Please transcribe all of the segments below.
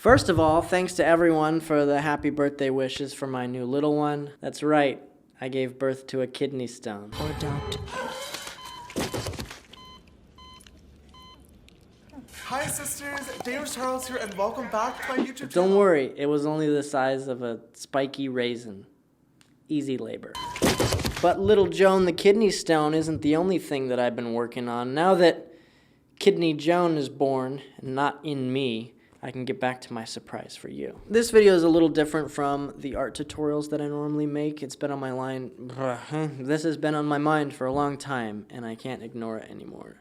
First of all, thanks to everyone for the happy birthday wishes for my new little one. That's right, I gave birth to a kidney stone. Or adopt. Hi sisters, James Charles here and welcome back to my YouTube channel. Don't worry, it was only the size of a spiky raisin. Easy labor. But little Joan the kidney stone isn't the only thing that I've been working on. Now that Kidney Joan is born, and not in me, I can get back to my surprise for you. This video is a little different from the art tutorials that I normally make. It's been on my This has been on my mind for a long time, and I can't ignore it anymore.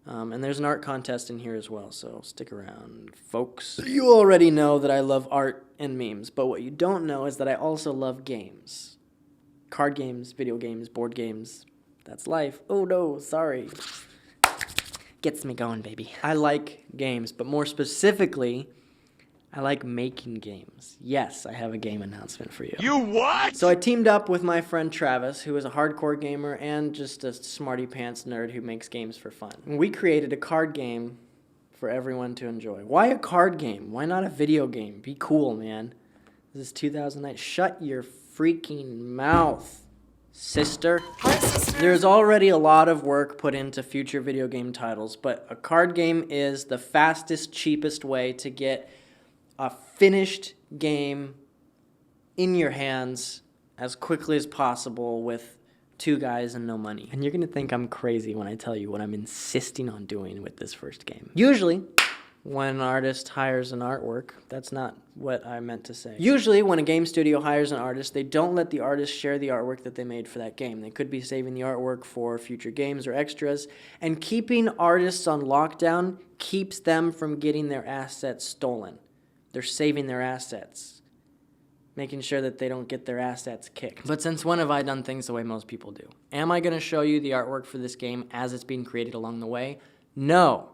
And there's an art contest in here as well, so stick around, folks. You already know that I love art and memes, but what you don't know is that I also love games. Card games, video games, board games. That's life. Oh no, sorry. Gets me going, baby. I like games, but more specifically, I like making games. Yes, I have a game announcement for you. You what? So I teamed up with my friend Travis, who is a hardcore gamer and just a smarty pants nerd who makes games for fun. And we created a card game for everyone to enjoy. Why a card game? Why not a video game? Be cool, man. This is 2009. Shut your freaking mouth, sister. Hi sisters. There's already a lot of work put into future video game titles, but a card game is the fastest, cheapest way to get a finished game in your hands as quickly as possible with 2 guys and no money. And you're gonna think I'm crazy when I tell you what I'm insisting on doing with this first game. Usually, when an artist hires an artwork, that's not what I meant to say. Usually, when a game studio hires an artist, they don't let the artist share the artwork that they made for that game. They could be saving the artwork for future games or extras, and keeping artists on lockdown keeps them from getting their assets stolen. They're saving their assets, making sure that they don't get their assets kicked. But since when have I done things the way most people do? Am I going to show you the artwork for this game as it's being created along the way? No.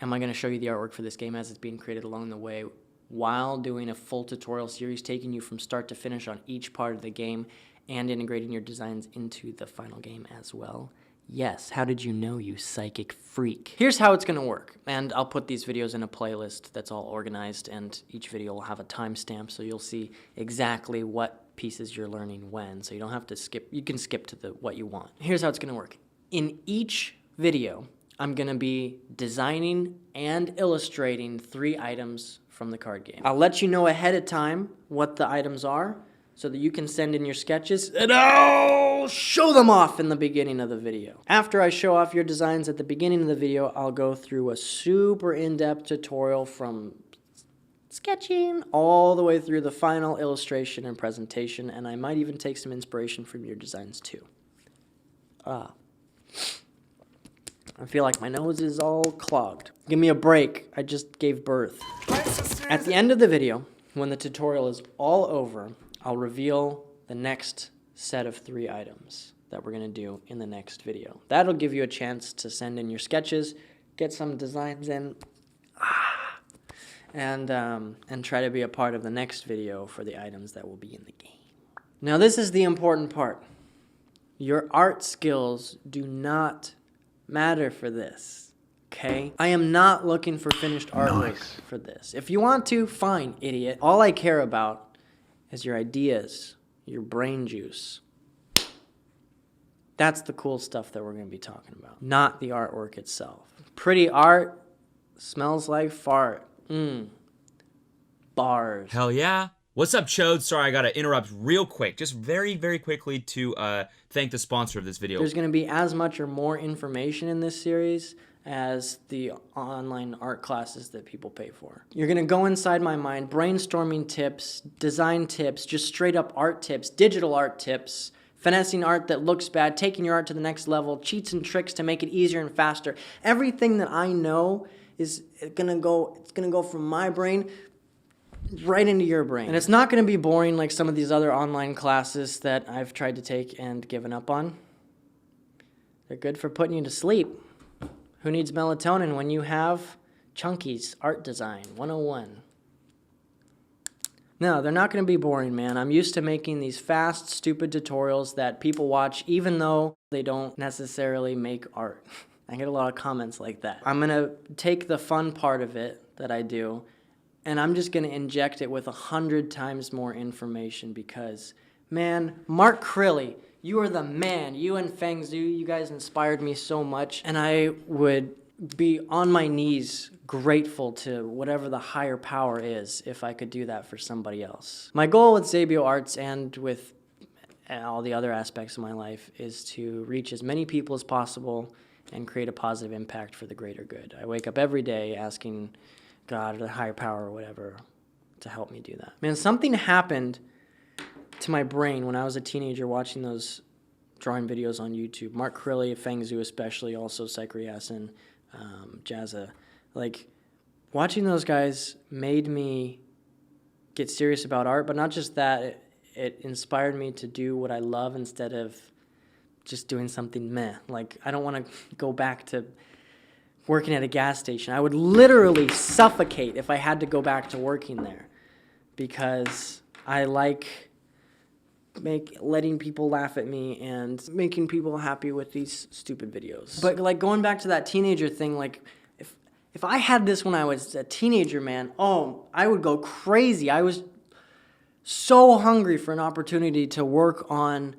Am I going to show you the artwork for this game as it's being created along the way while doing a full tutorial series, taking you from start to finish on each part of the game and integrating your designs into the final game as well? Yes. How did you know, you psychic freak? Here's how it's going to work, and I'll put these videos in a playlist that's all organized, and each video will have a timestamp, so you'll see exactly what pieces you're learning when, so you don't have to skip. You can skip to what you want. Here's how it's going to work. In each video, I'm going to be designing and illustrating 3 items from the card game. I'll let you know ahead of time what the items are so that you can send in your sketches, and I'll show them off in the beginning of the video. After I show off your designs at the beginning of the video, I'll go through a super in-depth tutorial from sketching all the way through the final illustration and presentation, and I might even take some inspiration from your designs too. I feel like my nose is all clogged. Give me a break. I just gave birth. Hi sisters. At the end of the video, when the tutorial is all over, I'll reveal the next set of 3 items that we're going to do in the next video. That'll give you a chance to send in your sketches, get some designs in, and try to be a part of the next video for the items that will be in the game. Now this is the important part. Your art skills do not matter for this, okay? I am not looking for finished artwork for this. If you want to, fine, idiot. All I care about is your ideas, your brain juice. That's the cool stuff that we're going to be talking about, not the artwork itself. Pretty art smells like fart. Bars. Hell yeah. What's up, Chode? Sorry, I gotta interrupt real quick. Just very, very quickly to thank the sponsor of this video. There's going to be as much or more information in this series as the online art classes that people pay for. You're going to go inside my mind, brainstorming tips, design tips, just straight up art tips, digital art tips, finessing art that looks bad, taking your art to the next level, cheats and tricks to make it easier and faster. Everything that I know is going to go from my brain right into your brain. And it's not going to be boring like some of these other online classes that I've tried to take and given up on. They're good for putting you to sleep. Who needs melatonin when you have Chunky's Art Design 101? No, they're not going to be boring, man. I'm used to making these fast, stupid tutorials that people watch even though they don't necessarily make art. I get a lot of comments like that. I'm going to take the fun part of it that I do and I'm just going to inject it with 100 times more information because, man, Mark Crilly, you are the man. You and Feng Zhu, you guys inspired me so much, and I would be on my knees grateful to whatever the higher power is if I could do that for somebody else. My goal with Xabio Arts and with all the other aspects of my life is to reach as many people as possible and create a positive impact for the greater good. I wake up every day asking God or the higher power or whatever to help me do that. Man, something happened to my brain when I was a teenager watching those drawing videos on YouTube. Mark Crilly, Feng Zhu especially, also Psychriasin, Jazza. Like, watching those guys made me get serious about art, but not just that, it inspired me to do what I love instead of just doing something meh. Like, I don't want to go back to working at a gas station. I would literally suffocate if I had to go back to working there because I like letting people laugh at me and making people happy with these stupid videos. But like going back to that teenager thing, like if I had this when I was a teenager, man, oh, I would go crazy. I was so hungry for an opportunity to work on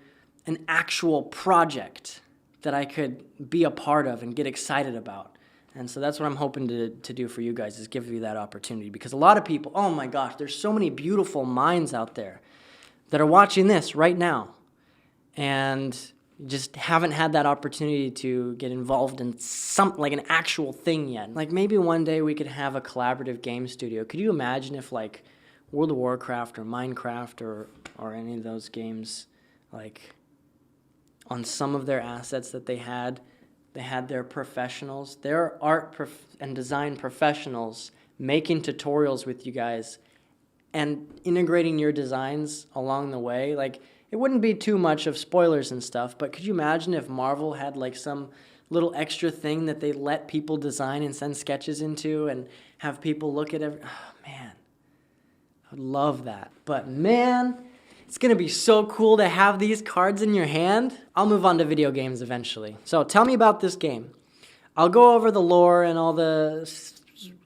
an actual project that I could be a part of and get excited about. And so that's what I'm hoping to do for you guys, is give you that opportunity. Because a lot of people, oh my gosh, there's so many beautiful minds out there that are watching this right now and just haven't had that opportunity to get involved in something like an actual thing yet. Like maybe one day we could have a collaborative game studio. Could you imagine if like World of Warcraft or Minecraft or any of those games, like on some of their assets that they had their professionals, their art and design professionals making tutorials with you guys and integrating your designs along the way. Like, it wouldn't be too much of spoilers and stuff, but could you imagine if Marvel had like some little extra thing that they let people design and send sketches into and have people look at oh man, I would love that. But man, it's gonna be so cool to have these cards in your hand. I'll move on to video games eventually. So tell me about this game. I'll go over the lore and all the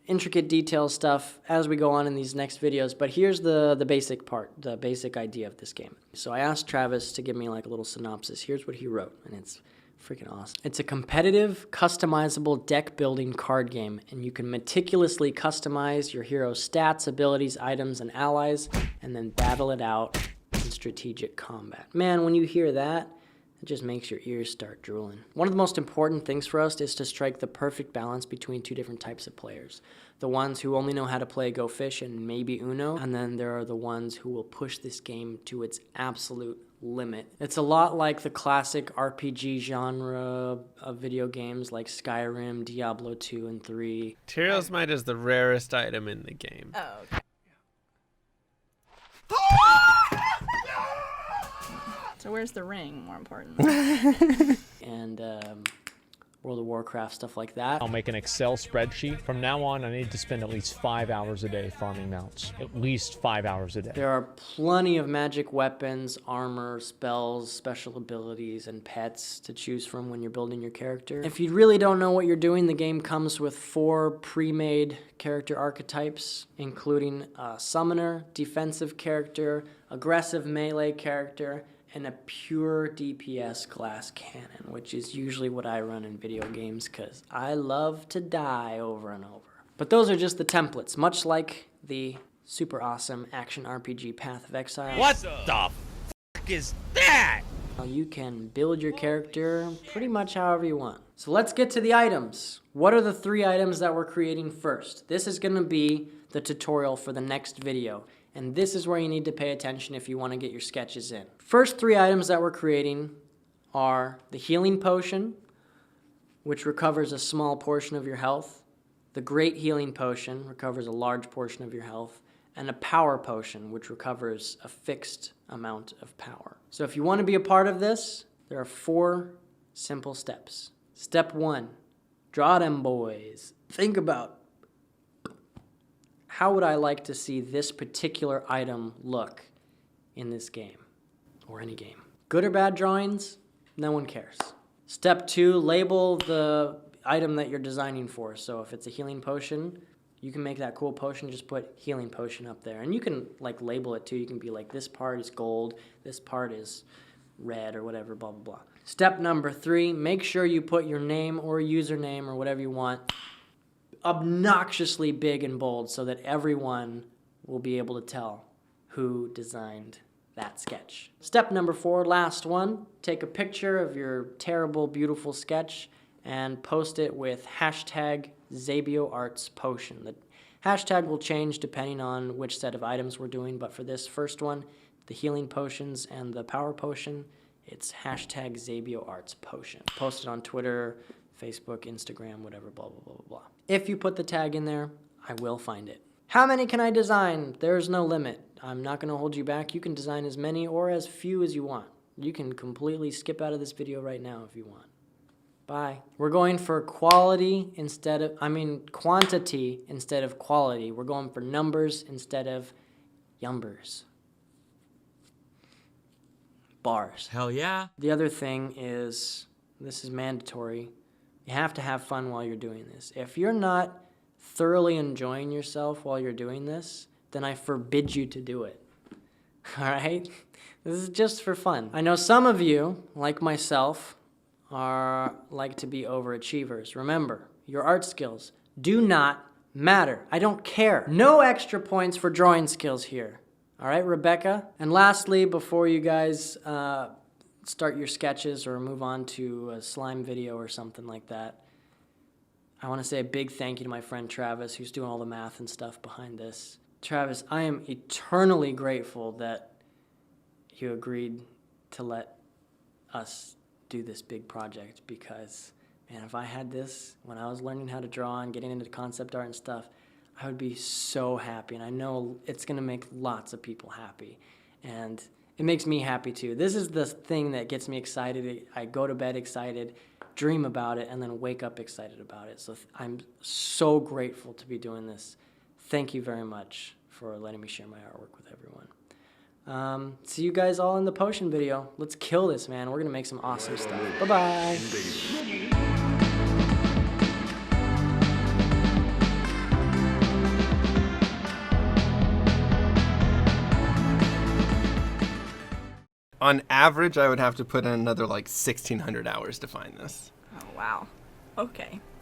intricate detail stuff as we go on in these next videos, but here's the basic part, the basic idea of this game. So I asked Travis to give me like a little synopsis. Here's what he wrote, and it's freaking awesome. It's a competitive, customizable deck building card game, and you can meticulously customize your hero's stats, abilities, items, and allies, and then battle it out in strategic combat. Man, when you hear that, it just makes your ears start drooling. One of the most important things for us is to strike the perfect balance between two different types of players. The ones who only know how to play Go Fish and maybe Uno, and then there are the ones who will push this game to its absolute limit. It's a lot like the classic RPG genre of video games like Skyrim, Diablo 2 and 3. Materials Might is the rarest item in the game. Oh, okay. So where's the ring, more important? And World of Warcraft, stuff like that. I'll make an Excel spreadsheet. From now on, I need to spend at least 5 hours a day farming mounts. At least 5 hours a day. There are plenty of magic weapons, armor, spells, special abilities, and pets to choose from when you're building your character. If you really don't know what you're doing, the game comes with 4 pre-made character archetypes, including a summoner, defensive character, aggressive melee character, and a pure DPS glass cannon, which is usually what I run in video games because I love to die over and over. But those are just the templates, much like the super awesome action RPG Path of Exile. What the fuck is that? You can build your character pretty much however you want. So let's get to the items. What are the 3 items that we're creating first? This is gonna be the tutorial for the next video. And this is where you need to pay attention if you want to get your sketches in. First 3 items that we're creating are the healing potion, which recovers a small portion of your health. The great healing potion recovers a large portion of your health. And a power potion, which recovers a fixed amount of power. So if you want to be a part of this, there are 4 simple steps. Step 1, draw them boys. Think about, how would I like to see this particular item look in this game, or any game? Good or bad drawings? No one cares. Step 2, label the item that you're designing for. So if it's a healing potion, You can make that cool potion, just put healing potion up there. And you can like label it too. You can be like, this part is gold, this part is red or whatever, blah, blah, blah. Step number 3, make sure you put your name or username or whatever you want obnoxiously big and bold so that everyone will be able to tell who designed that sketch. Step number 4, last one, take a picture of your terrible, beautiful sketch and post it with hashtag Xabio Arts Potion. The hashtag will change depending on which set of items we're doing, but for this first one, the healing potions and the power potion, it's hashtag Xabio Arts Potion. Post it on Twitter, Facebook, Instagram, whatever, blah, blah, blah, blah, blah. If you put the tag in there, I will find it. How many can I design? There's no limit. I'm not going to hold you back. You can design as many or as few as you want. You can completely skip out of this video right now if you want. Bye. We're going for quantity instead of quality. We're going for numbers instead of yumbers. Bars. Hell yeah. The other thing is, this is mandatory, you have to have fun while you're doing this. If you're not thoroughly enjoying yourself while you're doing this, then I forbid you to do it. All right? This is just for fun. I know some of you, like myself, like to be overachievers. Remember, your art skills do not matter. I don't care. No extra points for drawing skills here. All right, Rebecca? And lastly, before you guys start your sketches or move on to a slime video or something like that, I want to say a big thank you to my friend Travis, who's doing all the math and stuff behind this. Travis, I am eternally grateful that you agreed to let us do this big project because, man, if I had this when I was learning how to draw and getting into concept art and stuff, I would be so happy, and I know it's going to make lots of people happy, and it makes me happy too. This is the thing that gets me excited. I go to bed excited, dream about it, and then wake up excited about it. So I'm so grateful to be doing this. Thank you very much for letting me share my artwork with everyone. See you guys all in the potion video. Let's kill this, man. We're going to make some awesome stuff. Bye-bye. On average, I would have to put in another like 1,600 hours to find this. Oh, wow. Okay.